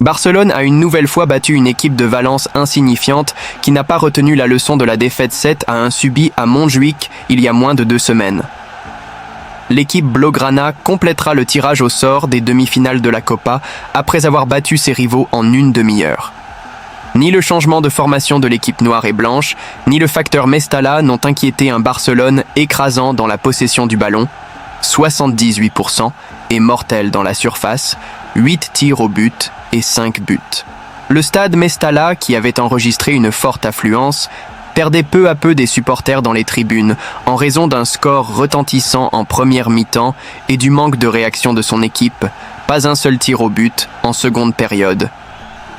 Barcelone a une nouvelle fois battu une équipe de Valence insignifiante qui n'a pas retenu la leçon de la défaite 7-1 subie à Montjuïc il y a moins de 2 semaines. L'équipe Blaugrana complétera le tirage au sort des demi-finales de la Copa après avoir battu ses rivaux en une demi-heure. Ni le changement de formation de l'équipe noire et blanche, ni le facteur Mestalla n'ont inquiété un Barcelone écrasant dans la possession du ballon, 78%, et mortel dans la surface, 8 tirs au but et 5 buts. Le stade Mestalla, qui avait enregistré une forte affluence, perdait peu à peu des supporters dans les tribunes en raison d'un score retentissant en première mi-temps et du manque de réaction de son équipe, pas un seul tir au but en seconde période.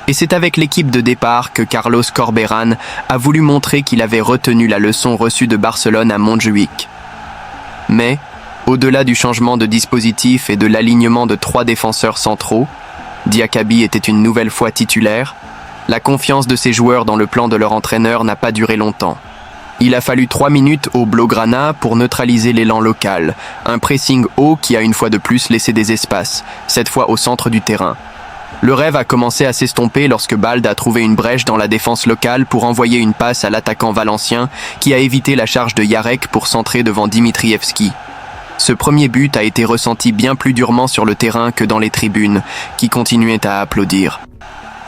Et c'est avec l'équipe de départ que Carlos Corberán a voulu montrer qu'il avait retenu la leçon reçue de Barcelone à Montjuïc. Mais, au-delà du changement de dispositif et de l'alignement de 3 défenseurs centraux, Diakaby était une nouvelle fois titulaire, la confiance de ses joueurs dans le plan de leur entraîneur n'a pas duré longtemps. Il a fallu 3 minutes au Blaugrana pour neutraliser l'élan local, un pressing haut qui a une fois de plus laissé des espaces, cette fois au centre du terrain. Le rêve a commencé à s'estomper lorsque Balde a trouvé une brèche dans la défense locale pour envoyer une passe à l'attaquant valencien qui a évité la charge de Yarek pour centrer devant Dimitrievski. Ce premier but a été ressenti bien plus durement sur le terrain que dans les tribunes, qui continuaient à applaudir.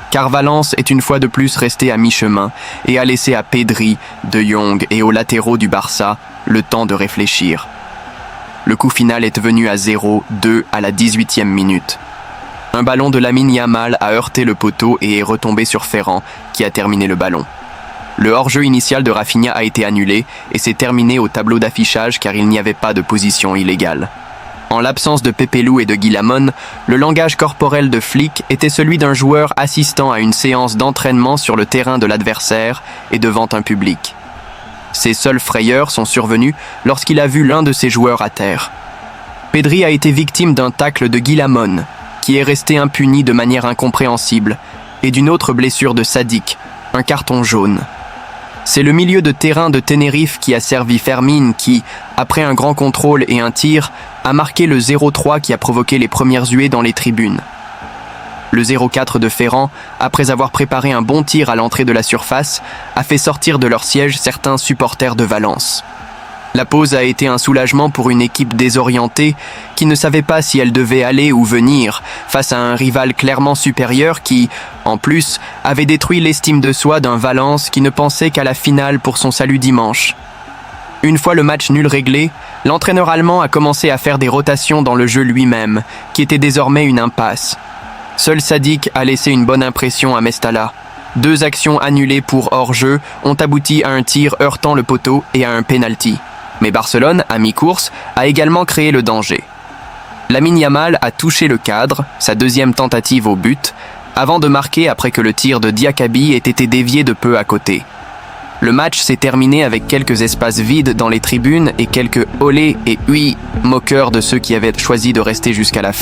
Car Valence est une fois de plus resté à mi-chemin et a laissé à Pedri, De Jong et aux latéraux du Barça le temps de réfléchir. Le coup final est venu à 0-2 à la 18e minute. Un ballon de Lamine Yamal a heurté le poteau et est retombé sur Ferran, qui a terminé le ballon. Le hors-jeu initial de Rafinha a été annulé et s'est terminé au tableau d'affichage car il n'y avait pas de position illégale. En l'absence de Pepe Lou et de Guillamon, le langage corporel de Flick était celui d'un joueur assistant à une séance d'entraînement sur le terrain de l'adversaire et devant un public. Ses seules frayeurs sont survenues lorsqu'il a vu l'un de ses joueurs à terre. Pedri a été victime d'un tacle de Guillamon, qui est resté impuni de manière incompréhensible, et d'une autre blessure de Sadik, un carton jaune. C'est le milieu de terrain de Tenerife qui a servi Fermin qui, après un grand contrôle et un tir, a marqué le 0-3 qui a provoqué les premières huées dans les tribunes. Le 0-4 de Ferran, après avoir préparé un bon tir à l'entrée de la surface, a fait sortir de leur siège certains supporters de Valence. La pause a été un soulagement pour une équipe désorientée qui ne savait pas si elle devait aller ou venir face à un rival clairement supérieur qui, en plus, avait détruit l'estime de soi d'un Valence qui ne pensait qu'à la finale pour son salut dimanche. Une fois le match nul réglé, l'entraîneur allemand a commencé à faire des rotations dans le jeu lui-même, qui était désormais une impasse. Seul Sadik a laissé une bonne impression à Mestalla. 2 actions annulées pour hors-jeu ont abouti à un tir heurtant le poteau et à un penalty. Mais Barcelone, à mi-course, a également créé le danger. Lamine Yamal a touché le cadre, sa deuxième tentative au but, avant de marquer après que le tir de Diakaby ait été dévié de peu à côté. Le match s'est terminé avec quelques espaces vides dans les tribunes et quelques olé et oui moqueurs de ceux qui avaient choisi de rester jusqu'à la fin.